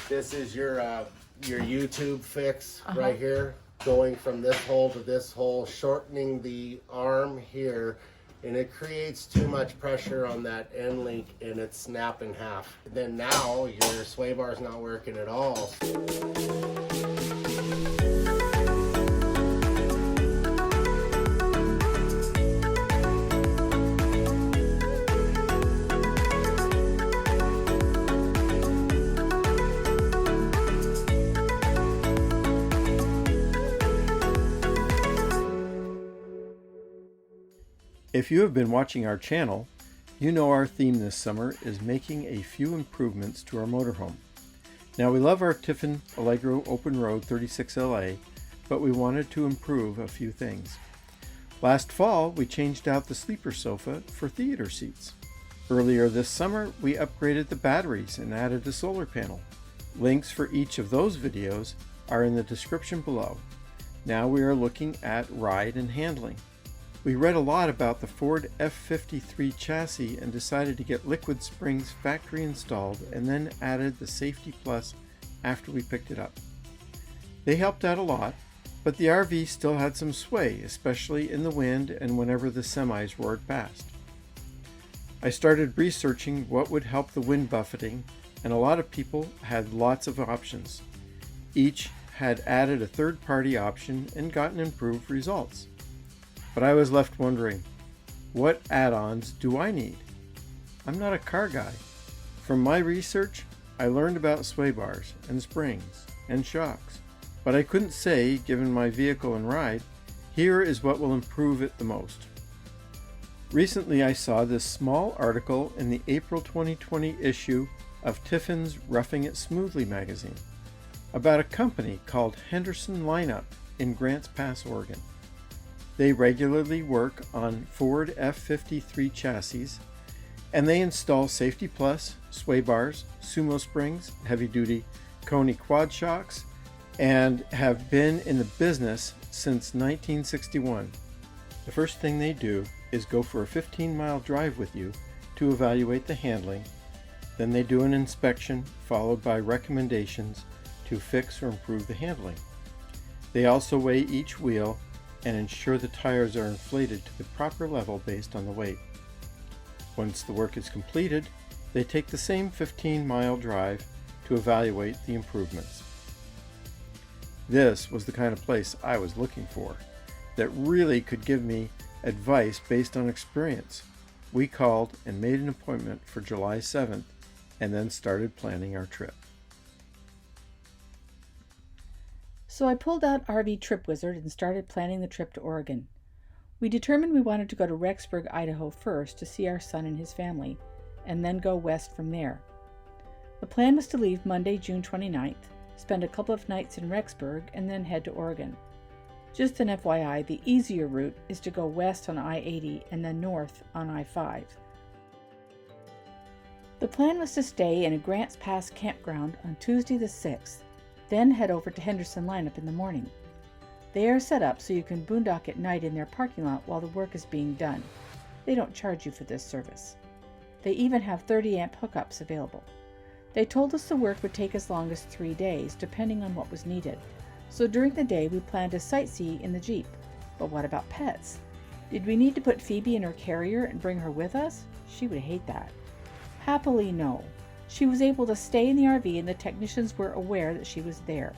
This is your YouTube fix right here, going from this hole to this hole, shortening the arm here, and it creates too much pressure on that end link and it's snap in half. Then now your sway bar is not working at all. If you have been watching our channel, you know our theme this summer is making a few improvements to our motorhome. Now we love our Tiffin Allegro Open Road 36LA, but we wanted to improve a few things. Last fall, we changed out the sleeper sofa for theater seats. Earlier this summer, we upgraded the batteries and added a solar panel. Links for each of those videos are in the description below. Now we are looking at ride and handling. We read a lot about the Ford F53 chassis and decided to get liquid springs factory installed and then added the Safety Plus after we picked it up. They helped out a lot, but the RV still had some sway, especially in the wind and whenever the semis roared past. I started researching what would help the wind buffeting, and a lot of people had lots of options. Each had added a third-party option and gotten improved results. But I was left wondering, what add-ons do I need? I'm not a car guy. From my research, I learned about sway bars and springs and shocks, but I couldn't say, given my vehicle and ride, here is what will improve it the most. Recently I saw this small article in the April 2020 issue of Tiffin's Roughing It Smoothly magazine about a company called Henderson Lineup in Grants Pass, Oregon. They regularly work on Ford F53 chassis, and they install Safety Plus, sway bars, sumo springs, heavy-duty Coney quad shocks, and have been in the business since 1961. The first thing they do is go for a 15-mile drive with you to evaluate the handling. Then they do an inspection, followed by recommendations to fix or improve the handling. They also weigh each wheel and ensure the tires are inflated to the proper level based on the weight. Once the work is completed, they take the same 15-mile drive to evaluate the improvements. This was the kind of place I was looking for, that really could give me advice based on experience. We called and made an appointment for July 7th and then started planning our trip. So I pulled out RV Trip Wizard and started planning the trip to Oregon. We determined we wanted to go to Rexburg, Idaho first to see our son and his family, and then go west from there. The plan was to leave Monday, June 29th, spend a couple of nights in Rexburg, and then head to Oregon. Just an FYI, the easier route is to go west on I-80 and then north on I-5. The plan was to stay in a Grants Pass campground on Tuesday the 6th, then head over to Henderson Lineup in the morning. They are set up so you can boondock at night in their parking lot while the work is being done. They don't charge you for this service. They even have 30 amp hookups available. They told us the work would take as long as 3 days, depending on what was needed. So during the day we planned to sightsee in the Jeep. But what about pets? Did we need to put Phoebe in her carrier and bring her with us? She would hate that. Happily, no. She was able to stay in the RV and the technicians were aware that she was there.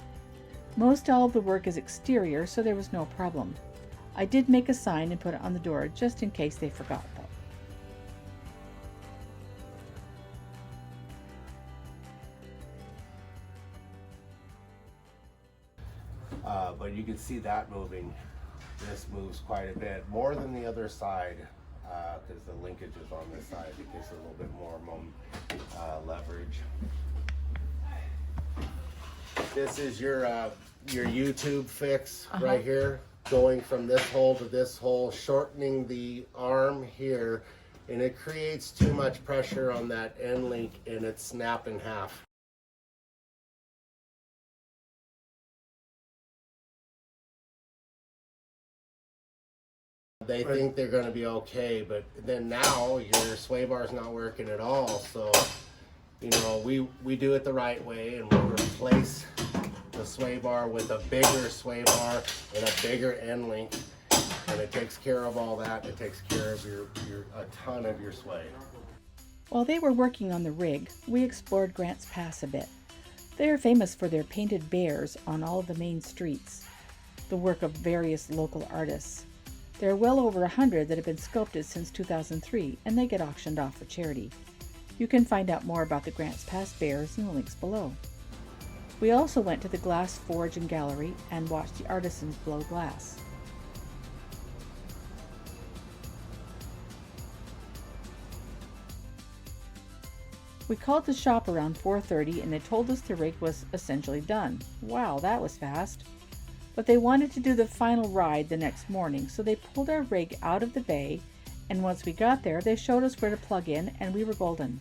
Most all of the work is exterior, so there was no problem. I did make a sign and put it on the door just in case they forgot though. But you can see that moving. This moves quite a bit, more than the other side, because the linkage is on this side. It gives a little bit more leverage. This is your YouTube fix right here, going from this hole to this hole, shortening the arm here, and it creates too much pressure on that end link and it's snap in half. They think they're going to be okay, but then now your sway bar is not working at all, so you know, we do it the right way, and we'll replace the sway bar with a bigger sway bar and a bigger end link, and it takes care of all that. It takes care of a ton of your sway. While they were working on the rig, we explored Grants Pass a bit. They are famous for their painted bears on all of the main streets, the work of various local artists. There are well over 100 that have been sculpted since 2003, and they get auctioned off for charity. You can find out more about the Grants Pass bears in the links below. We also went to the glass forge and gallery and watched the artisans blow glass. We called the shop around 4:30 and they told us the rig was essentially done. Wow, that was fast. But they wanted to do the final ride the next morning, so they pulled our rig out of the bay, and once we got there, they showed us where to plug in, and we were golden.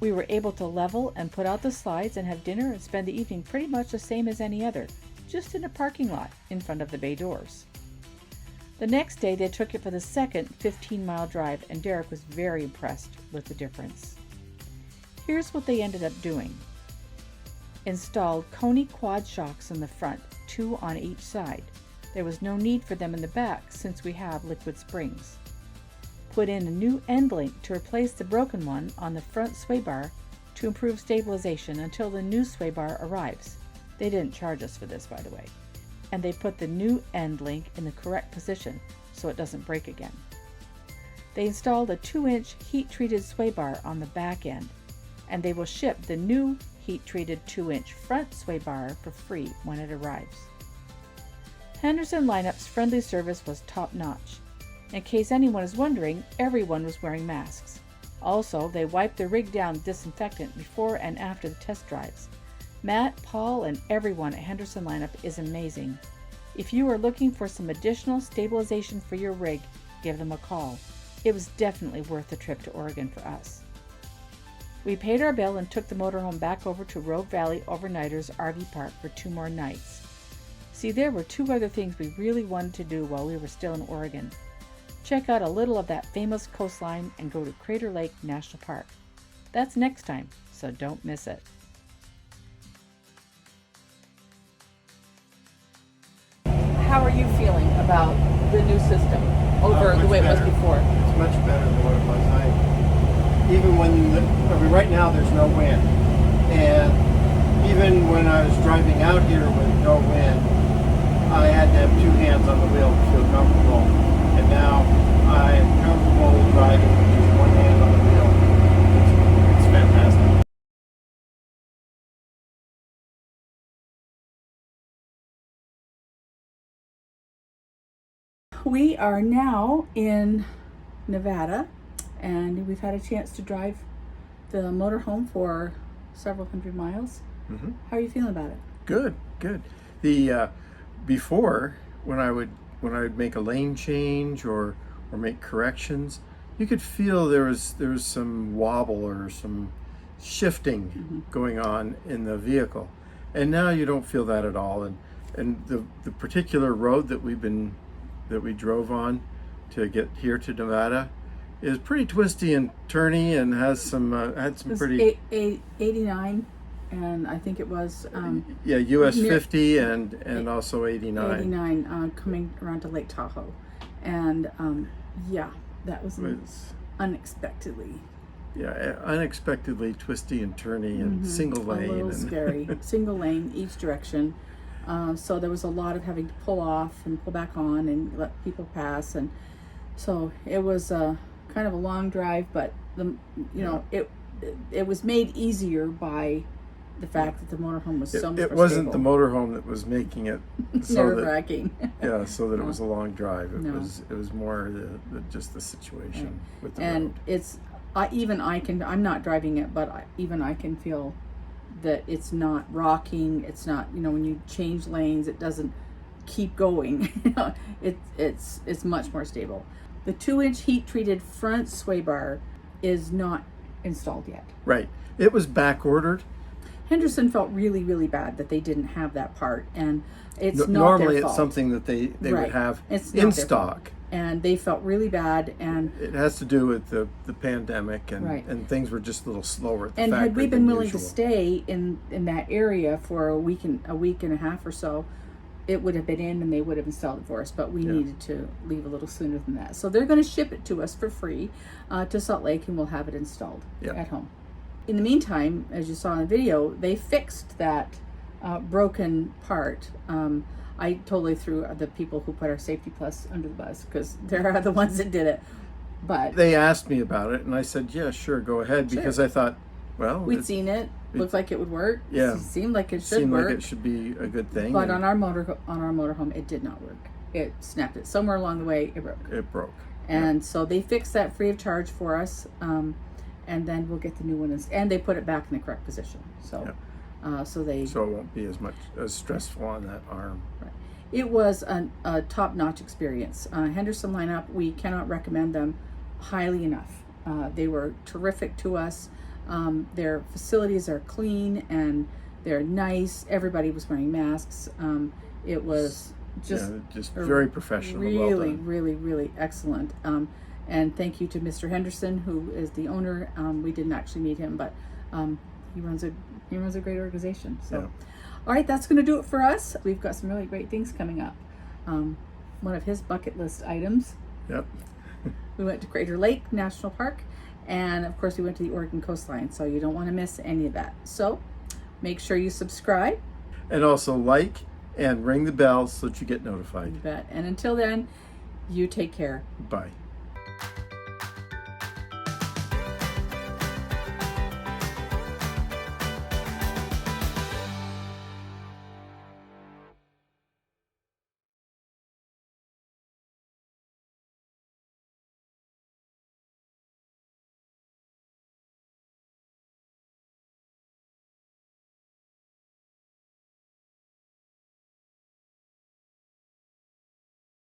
We were able to level and put out the slides and have dinner and spend the evening pretty much the same as any other, just in a parking lot in front of the bay doors. The next day, they took it for the second 15-mile drive, and Derek was very impressed with the difference. Here's what they ended up doing. Installed Coney quad shocks in the front, 2 on each side. There was no need for them in the back since we have liquid springs. Put in a new end link to replace the broken one on the front sway bar to improve stabilization until the new sway bar arrives. They didn't charge us for this, by the way. And they put the new end link in the correct position so it doesn't break again. They installed a 2-inch heat-treated sway bar on the back end, and they will ship the new heat-treated 2-inch front sway bar for free when it arrives. Henderson Lineup's friendly service was top-notch. In case anyone is wondering, everyone was wearing masks. Also, they wiped the rig down with disinfectant before and after the test drives. Matt, Paul, and everyone at Henderson Lineup is amazing. If you are looking for some additional stabilization for your rig, give them a call. It was definitely worth the trip to Oregon for us. We paid our bill and took the motorhome back over to Rogue Valley Overnighters RV Park for 2 more nights. See, there were 2 other things we really wanted to do while we were still in Oregon. Check out a little of that famous coastline and go to Crater Lake National Park. That's next time, so don't miss it. How are you feeling about the new system over the way it was before? It's much better than what it was. Even when right now there's no wind, and even when I was driving out here with no wind, I had to have 2 hands on the wheel to feel comfortable. And now I am comfortable driving with just 1 hand on the wheel. It's fantastic. We are now in Nevada, and we've had a chance to drive the motorhome for several hundred miles. Mm-hmm. How are you feeling about it? Good, good. The before when I would make a lane change or make corrections, you could feel there was some wobble or some shifting going on in the vehicle, and now you don't feel that at all. And the particular road that we drove on to get here to Nevada is pretty twisty and turny and has some had some pretty 89, and I think it was yeah, US 50 and also 89. 89 coming around to Lake Tahoe, and yeah, that was unexpectedly. Yeah, unexpectedly twisty and turny and single lane. A little and scary. Single lane each direction. So there was a lot of having to pull off and pull back on and let people pass, and so it was kind of a long drive, but it was made easier by the fact that the motorhome was so much more It wasn't stable. the motorhome that was making it so nerve-wracking. yeah, so that No. it was a long drive. It No. was more just the situation with the And road. it's I'm not driving it, but even I can feel that it's not rocking. It's not, when you change lanes, it doesn't keep going. It's much more stable. The 2-inch heat treated front sway bar is not installed yet. Right. It was back ordered. Henderson felt really, really bad that they didn't have that part, and it's not Normally their it's fault. something that they Right. would have It's in not their fault. stock. And they felt really bad, and It has to do with the pandemic, and, Right. and things were just a little slower at the and factory had we than been willing usual. to stay in that area for a week and a half or so, it would have been in and they would have installed it for us, but we Yeah. needed to leave a little sooner than that. So they're going to ship it to us for free to Salt Lake, and we'll have it installed Yeah. at home. In the meantime, as you saw in the video, they fixed that broken part. I totally threw the people who put our Safety Plus under the bus, because they're the ones that did it. But They asked me about it, and I said, yeah, sure, go ahead, because I thought, well, we'd it seen it, looked like it would work. Yeah. It seemed like it should seemed work. like it should be a good thing. But and on our motorhome, it did not work. It snapped it somewhere along the way. It broke. it broke. And so they fixed that free of charge for us, and then we'll get the new one. And they put it back in the correct position. So, so they. So it won't be as stressful on that arm. Right. It was a top-notch experience. Henderson lineup, we cannot recommend them highly enough. They were terrific to us. Their facilities are clean and they're nice. Everybody was wearing masks. It was just very professional. really, Well done. really, really excellent. And thank you to Mr. Henderson, who is the owner. We didn't actually meet him, but he runs a great organization. So. Yeah. All right, that's going to do it for us. We've got some really great things coming up. One of his bucket list items. Yep. We went to Crater Lake National Park, and of course we went to the Oregon coastline, so you don't want to miss any of that. So make sure you subscribe. And also like and ring the bell so that you get notified. You bet. And until then, you take care. Bye.